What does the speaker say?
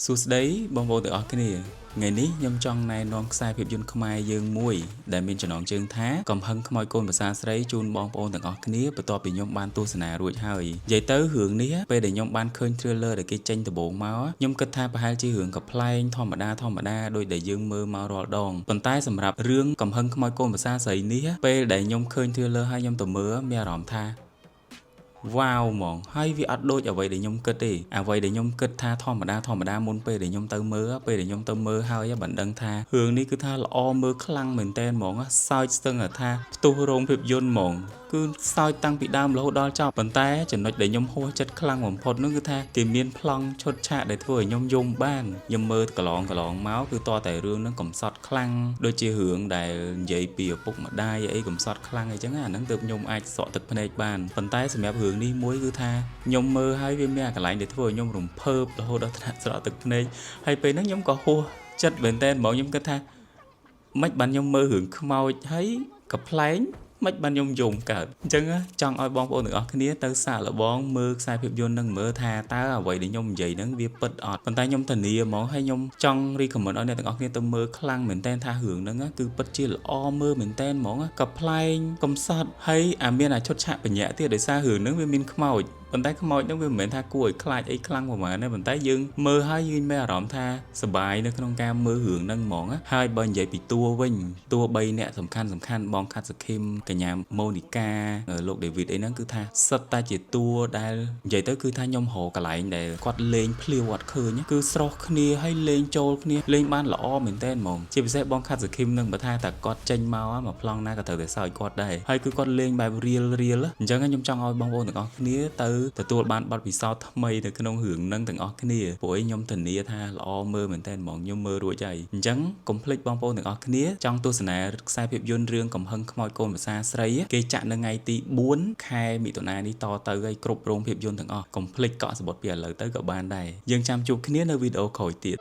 សួស្តីបងប្អូនទាំងអស់គ្នាថ្ងៃនេះខ្ញុំចង់ណែនាំខ្សែភាពយន្តខ្មែរយើងមួយដែលមានចំណងជើងថាកំហឹងខ្មោចកូនប្រសាស្រីជូនបងប្អូនទាំងអស់គ្នាបន្ទាប់ពីខ្ញុំបានទស្សនារួចហើយនិយាយទៅរឿងនេះពេលដែលខ្ញុំបានឃើញ trailer ដែលគេចេញដំបូងមកខ្ញុំគិតថាប្រហែលជារឿងកំប្លែងធម្មតាដោយដែលយើងមើលមករាល់ដងប៉ុន្តែសម្រាប់រឿងកំហឹងខ្មោចកូនប្រសាស្រីនេះពេលដែលខ្ញុំឃើញ trailer ហើយខ្ញុំទៅមើលមានអារម្មណ៍ថាវ៉ាវហ្មងហើយវាអត់ដូចអ្វីដែលខ្ញុំគិតទេអ្វីដែលខ្ញុំគិតថាធម្មតាមុនពេលដែលខ្ញុំទៅមើលហើយបានដឹងថារឿងនេះគឺថាល្អមើលខ្លាំងមែនតើហ្មងសើចស្ទឹងថាផ្ទុះរោងភាពយន្តហ្មងគឺសើចតាំងពីដើមរហូតដល់ចប់ប៉ុន្តែចំណុចដែលខ្ញុំហួសចិត្តខ្លាំងបំផុតនោះគឺថាគេមានប្លង់ឈុតឆាកដែលធ្វើឲ្យខ្ញុំយំបានខ្ញុំមើលកន្លងមកគឺតតែរឿងនឹងកំសត់ខ្លាំងដូចជារឿងដែលនិយាយពីឪពុកម្ដាយអីកំសត់ខ្លាំងអីចឹងអាហ្នឹងទើបខ្ញុំអាចសក់ទឹកភ្នែកបានប៉ុន្តែសម្រាប់រឿងនេះមួយគឺថាខ្ញុំមើលហើយវាមានអាកន្លែងដែលធ្វើឲ្យខ្ញុំរំភើបរហូតដល់ថ្នាក់ស្រក់ទឹកភ្នែកហើយពេលហ្នឹងខ្ញុំក៏ហួសចិត្តមែនតើហ្មងខ្ញុំគិតថាមិនបានខ្ញុំមើលរឿងខ្មោចហើយក៏ប្លែងមិនបានខ្ញុំយំកើតអញ្ចឹងចង់ឲ្យបងប្អូនទាំងអស់គ្នាទៅសាកល្បងមើលខ្សែភាពយន្តនឹងមើលថាតើអ្វីដែលខ្ញុំនិយាយហ្នឹងវាពិតអត់ប៉ុន្តែខ្ញុំធានាហ្មងហើយខ្ញុំចង់ recommend ឲ្យអ្នកទាំងអស់គ្នាទៅមើលខ្លាំងមែនតើថារឿងហ្នឹងគឺពិតជាល្អមើលមែនតើហ្មងក៏ប្លែងកំសត់ហើយមានឈុតឆាកបញ្ញាក់ទៀតដោយសាររឿងហ្នឹងវាមានខ្មោចប៉ុន្តែខ្មោចហ្នឹងវាមិនមែនថាគួរឲ្យខ្លាចអីខ្លាំងប្រហែលទេប៉ុន្តែយើងមើលហើយយើងមានអារម្មណ៍ថាសប្បាយនៅក្នុងការមើលរឿងហ្នឹងហ្មងហើយបើនិយាយពីតួវិញតួ3អ្នកសំខាន់បងខាត់សុខីមកញ្ញាម៉ូនីកាលោកដេវីតអីហ្នឹងគឺថាសិតតែជាតួដែលនិយាយទៅគឺថាខ្ញុំរកកន្លែងដែលគាត់លេងភ្លាវអត់ឃើញគឺស្រស់គ្នាហើយលេងចូលគ្នាលេងបានល្អមែនតើហ្មងជាពិសេសបងខាត់សុខីមនឹងបើថាតែគាត់ចេញមកប្លង់ណាក៏ត្រូវតែសើចគាត់ដែរហើយគឺគាត់លេងបែបរៀលអញ្ចឹងខ្ញុំចង់ឲ្យបងប្អូនទាំងអស់គ្នាទៅទទួលបានបទពិសោធន៍ថ្មីនៅក្នុងរឿងហ្នឹងទាំងអស់គ្នាព្រោះខ្ញុំធានាថាល្អមើលមែនតើហ្មងខ្ញុំមើលរួចហើយអញ្ចឹងកុំភ្លេចបងប្អូនទាំងអស់គ្នាចង់ទស្សនាខ្សែភាពយន្តរឿងកំហឹងខ្មោចកូនប្រសាស្រីគេចាក់នៅថ្ងៃទី4ខែមិថុនានេះតទៅហើយគ្រប់រោងភាពយន្តទាំងអស់កុំភ្លេចកក់សំបុត្រពីឥឡូវទៅក៏បានដែរយើងចាំជួបគ្នានៅវីដេអូក្រោយទៀត